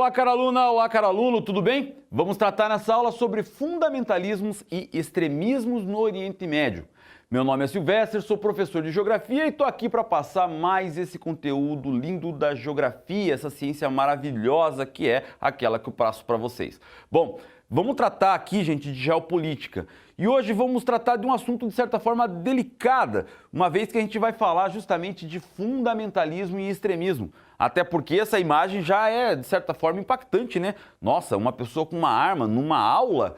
Olá, cara aluna, olá, cara aluno, tudo bem? Vamos tratar nessa aula sobre fundamentalismos e extremismos no Oriente Médio. Meu nome é Silvestre, sou professor de Geografia e estou aqui para passar mais esse conteúdo lindo da Geografia, essa ciência maravilhosa que é aquela que eu passo para vocês. Bom, vamos tratar aqui, gente, de geopolítica. E hoje vamos tratar de um assunto de certa forma delicada, uma vez que a gente vai falar justamente de fundamentalismo e extremismo. Até porque essa imagem já é, de certa forma, impactante, né? Nossa, uma pessoa com uma arma numa aula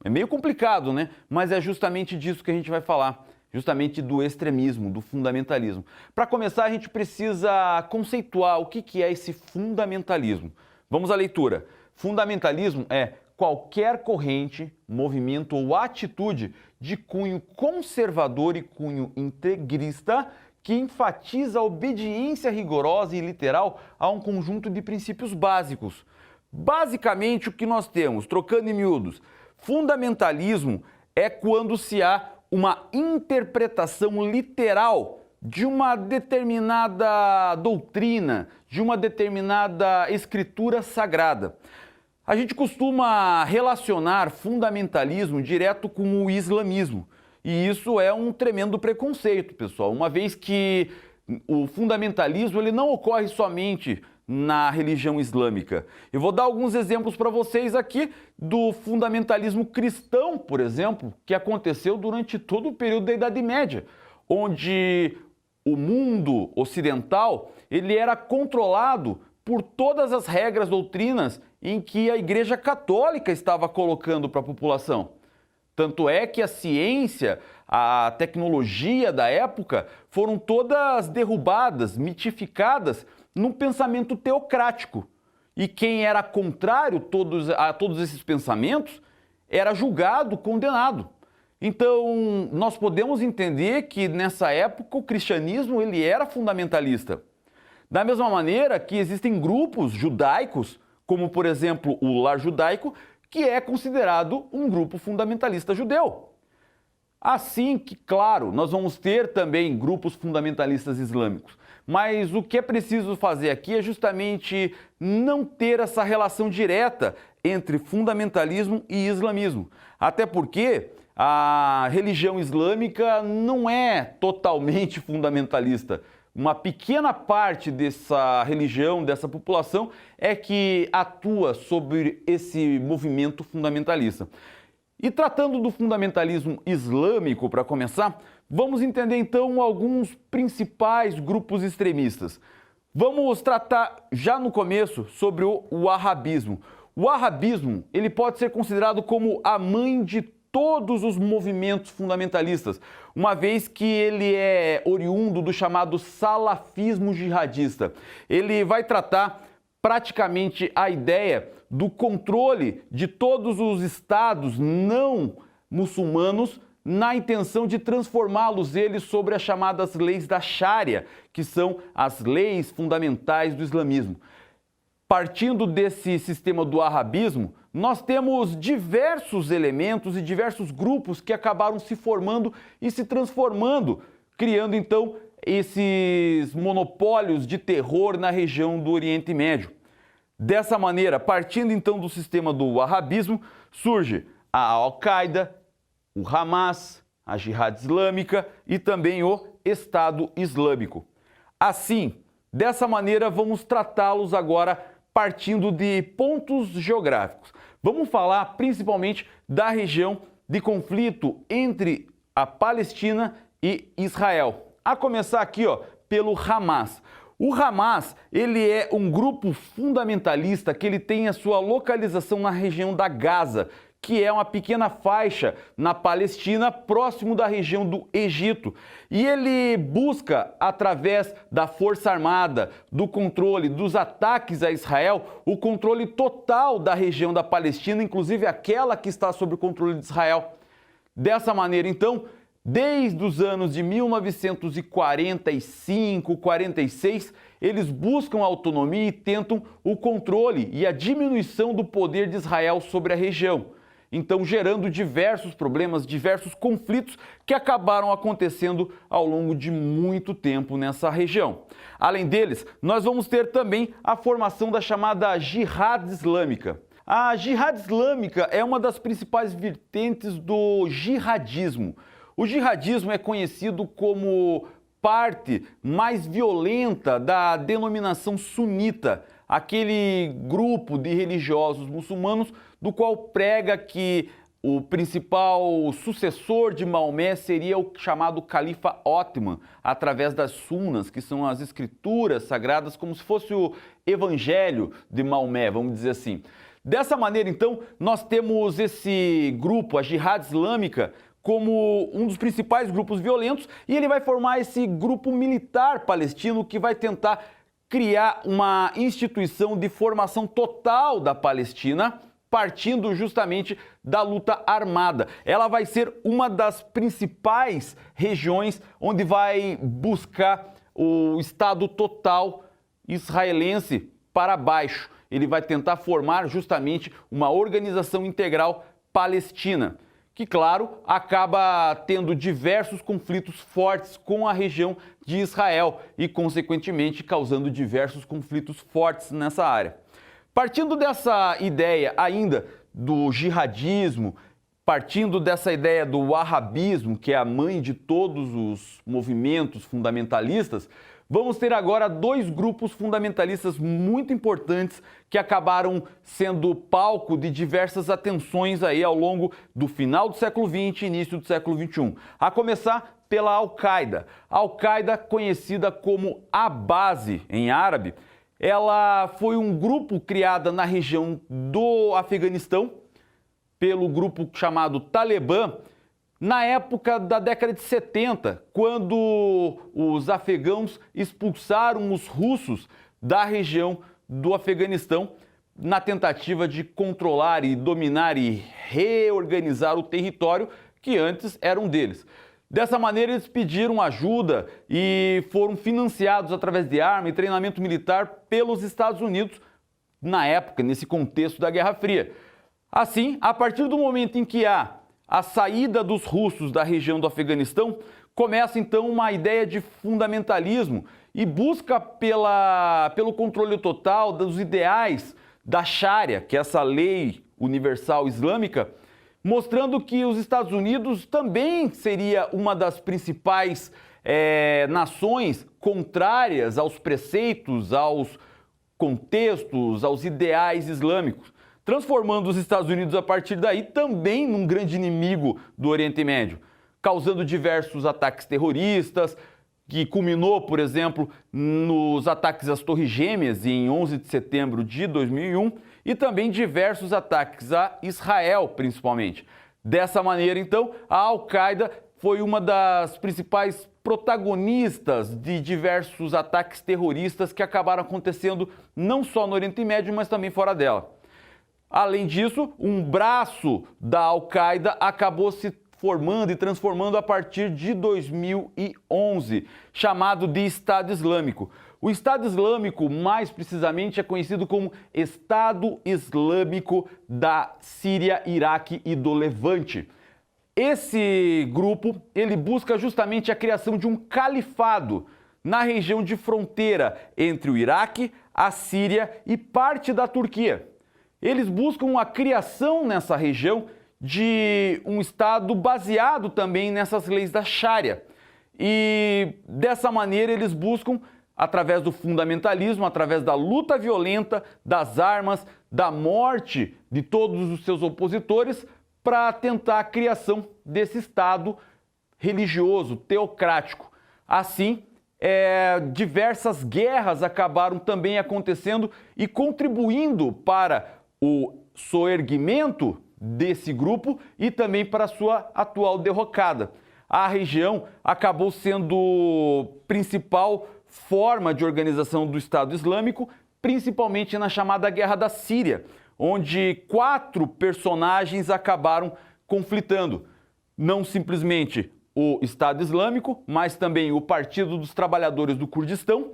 é meio complicado, né? Mas é justamente disso que a gente vai falar, justamente do extremismo, do fundamentalismo. Para começar, a gente precisa conceituar o que é esse fundamentalismo. Vamos à leitura. Fundamentalismo é qualquer corrente, movimento ou atitude de cunho conservador e cunho integrista que enfatiza a obediência rigorosa e literal a um conjunto de princípios básicos. Basicamente, o que nós temos, trocando em miúdos, fundamentalismo é quando se há uma interpretação literal de uma determinada doutrina, de uma determinada escritura sagrada. A gente costuma relacionar fundamentalismo direto com o islamismo. E isso é um tremendo preconceito, pessoal, uma vez que o fundamentalismo ele não ocorre somente na religião islâmica. Eu vou dar alguns exemplos para vocês aqui do fundamentalismo cristão, por exemplo, que aconteceu durante todo o período da Idade Média, onde o mundo ocidental ele era controlado por todas as regras, doutrinas em que a Igreja Católica estava colocando para a população. Tanto é que a ciência, a tecnologia da época foram todas derrubadas, mitificadas num pensamento teocrático. E quem era contrário a todos esses pensamentos era julgado, condenado. Então, nós podemos entender que nessa época o cristianismo ele era fundamentalista. Da mesma maneira que existem grupos judaicos, como por exemplo o Lar Judaico, que é considerado um grupo fundamentalista judeu. Assim que, claro, nós vamos ter também grupos fundamentalistas islâmicos, mas o que é preciso fazer aqui é justamente não ter essa relação direta entre fundamentalismo e islamismo. Até porque a religião islâmica não é totalmente fundamentalista. Uma pequena parte dessa religião, dessa população, é que atua sobre esse movimento fundamentalista. E tratando do fundamentalismo islâmico, para começar, vamos entender então alguns principais grupos extremistas. Vamos tratar já no começo sobre o wahhabismo. O wahhabismo ele pode ser considerado como a mãe de todos os movimentos fundamentalistas, uma vez que ele é oriundo do chamado salafismo jihadista. Ele vai tratar praticamente a ideia do controle de todos os estados não muçulmanos na intenção de transformá-los eles sobre as chamadas leis da Sharia, que são as leis fundamentais do islamismo. Partindo desse sistema do wahhabismo, nós temos diversos elementos e diversos grupos que acabaram se formando e se transformando, criando então esses monopólios de terror na região do Oriente Médio. Dessa maneira, partindo então do sistema do wahhabismo, surge a Al-Qaeda, o Hamas, a Jihad Islâmica e também o Estado Islâmico. Assim, dessa maneira, vamos tratá-los agora partindo de pontos geográficos. Vamos falar principalmente da região de conflito entre a Palestina e Israel. A começar aqui, pelo Hamas. O Hamas, ele é um grupo fundamentalista que ele tem a sua localização na região da Gaza, que é uma pequena faixa na Palestina, próximo da região do Egito. E ele busca, através da força armada, do controle, dos ataques a Israel, o controle total da região da Palestina, inclusive aquela que está sob o controle de Israel. Dessa maneira, então, desde os anos de 1945, 46, eles buscam a autonomia e tentam o controle e a diminuição do poder de Israel sobre a região. então gerando diversos problemas, diversos conflitos que acabaram acontecendo ao longo de muito tempo nessa região. Além deles, nós vamos ter também a formação da chamada Jihad Islâmica. A Jihad Islâmica é uma das principais vertentes do jihadismo. O jihadismo é conhecido como parte mais violenta da denominação sunita, aquele grupo de religiosos muçulmanos do qual prega que o principal sucessor de Maomé seria o chamado Califa Othman, através das sunas, que são as escrituras sagradas, como se fosse o evangelho de Maomé, vamos dizer assim. Dessa maneira, então, nós temos esse grupo, a Jihad Islâmica, como um dos principais grupos violentos, e ele vai formar esse grupo militar palestino que vai tentar criar uma instituição de formação total da Palestina, partindo justamente da luta armada. Ela vai ser uma das principais regiões onde vai buscar o Estado total israelense para baixo. Ele vai tentar formar justamente uma organização integral palestina, que, claro, acaba tendo diversos conflitos fortes com a região de Israel e, consequentemente, causando diversos conflitos fortes nessa área. Partindo dessa ideia ainda do jihadismo, partindo dessa ideia do wahhabismo, que é a mãe de todos os movimentos fundamentalistas, vamos ter agora dois grupos fundamentalistas muito importantes que acabaram sendo palco de diversas atenções aí ao longo do final do século XX e início do século XXI. A começar pela Al-Qaeda. A Al-Qaeda, conhecida como a base em árabe, ela foi um grupo criado na região do Afeganistão pelo grupo chamado Talibã, na época da década de 70, quando os afegãos expulsaram os russos da região do Afeganistão na tentativa de controlar e dominar e reorganizar o território que antes era um deles. Dessa maneira, eles pediram ajuda e foram financiados através de arma e treinamento militar pelos Estados Unidos na época, nesse contexto da Guerra Fria. Assim, a partir do momento em que há a saída dos russos da região do Afeganistão, começa então uma ideia de fundamentalismo e busca pelo controle total dos ideais da Sharia, que é essa lei universal islâmica, mostrando que os Estados Unidos também seria uma das principais nações contrárias aos preceitos, aos contextos, aos ideais islâmicos, transformando os Estados Unidos a partir daí também num grande inimigo do Oriente Médio, causando diversos ataques terroristas, que culminou, por exemplo, nos ataques às Torres Gêmeas em 11 de setembro de 2001 e também diversos ataques a Israel, principalmente. Dessa maneira, então, a Al-Qaeda foi uma das principais protagonistas de diversos ataques terroristas que acabaram acontecendo não só no Oriente Médio, mas também fora dela. Além disso, um braço da Al-Qaeda acabou se formando e transformando a partir de 2011, chamado de Estado Islâmico. O Estado Islâmico, mais precisamente, é conhecido como Estado Islâmico da Síria, Iraque e do Levante. Esse grupo, ele busca justamente a criação de um califado na região de fronteira entre o Iraque, a Síria e parte da Turquia. Eles buscam a criação nessa região de um Estado baseado também nessas leis da Sharia. E dessa maneira eles buscam, através do fundamentalismo, através da luta violenta, das armas, da morte de todos os seus opositores, para tentar a criação desse Estado religioso, teocrático. Assim, diversas guerras acabaram também acontecendo e contribuindo para o soerguimento desse grupo e também para a sua atual derrocada. A região acabou sendo principal forma de organização do Estado Islâmico, principalmente na chamada Guerra da Síria, onde 4 personagens acabaram conflitando. Não simplesmente o Estado Islâmico, mas também o Partido dos Trabalhadores do Kurdistão,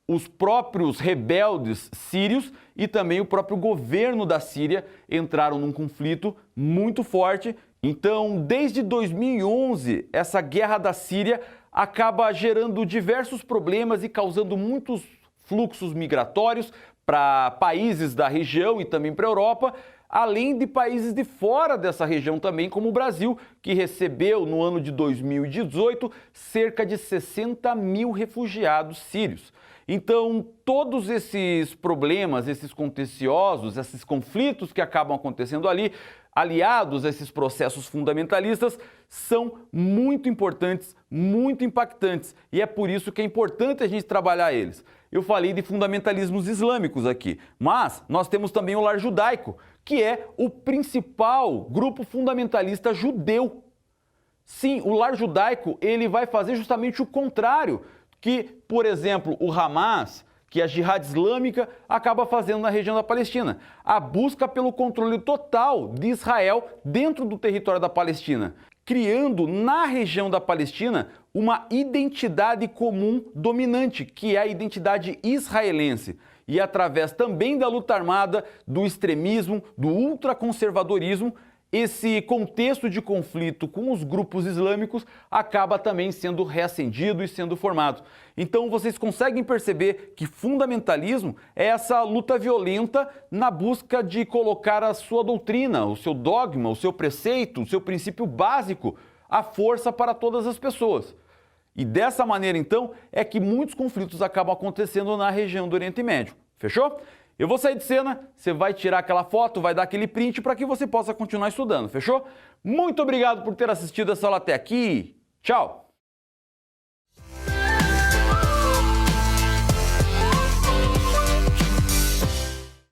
os próprios rebeldes sírios e também o próprio governo da Síria entraram num conflito muito forte. Então, desde 2011, essa guerra da Síria acaba gerando diversos problemas e causando muitos fluxos migratórios para países da região e também para a Europa, além de países de fora dessa região também, como o Brasil, que recebeu no ano de 2018 cerca de 60 mil refugiados sírios. Então, todos esses problemas, esses contenciosos, esses conflitos que acabam acontecendo ali, aliados a esses processos fundamentalistas, são muito importantes, muito impactantes. E é por isso que é importante a gente trabalhar eles. Eu falei de fundamentalismos islâmicos aqui, mas nós temos também o lar judaico, que é o principal grupo fundamentalista judeu. Sim, o lar judaico ele vai fazer justamente o contrário que, por exemplo, o Hamas, que a Jihad Islâmica acaba fazendo na região da Palestina. A busca pelo controle total de Israel dentro do território da Palestina, criando na região da Palestina uma identidade comum dominante, que é a identidade israelense. E através também da luta armada, do extremismo, do ultraconservadorismo, esse contexto de conflito com os grupos islâmicos acaba também sendo reacendido e sendo formado. Então vocês conseguem perceber que fundamentalismo é essa luta violenta na busca de colocar a sua doutrina, o seu dogma, o seu preceito, o seu princípio básico à força para todas as pessoas. E dessa maneira, então, é que muitos conflitos acabam acontecendo na região do Oriente Médio. Fechou? Eu vou sair de cena, você vai tirar aquela foto, vai dar aquele print para que você possa continuar estudando, fechou? Muito obrigado por ter assistido essa aula até aqui. Tchau!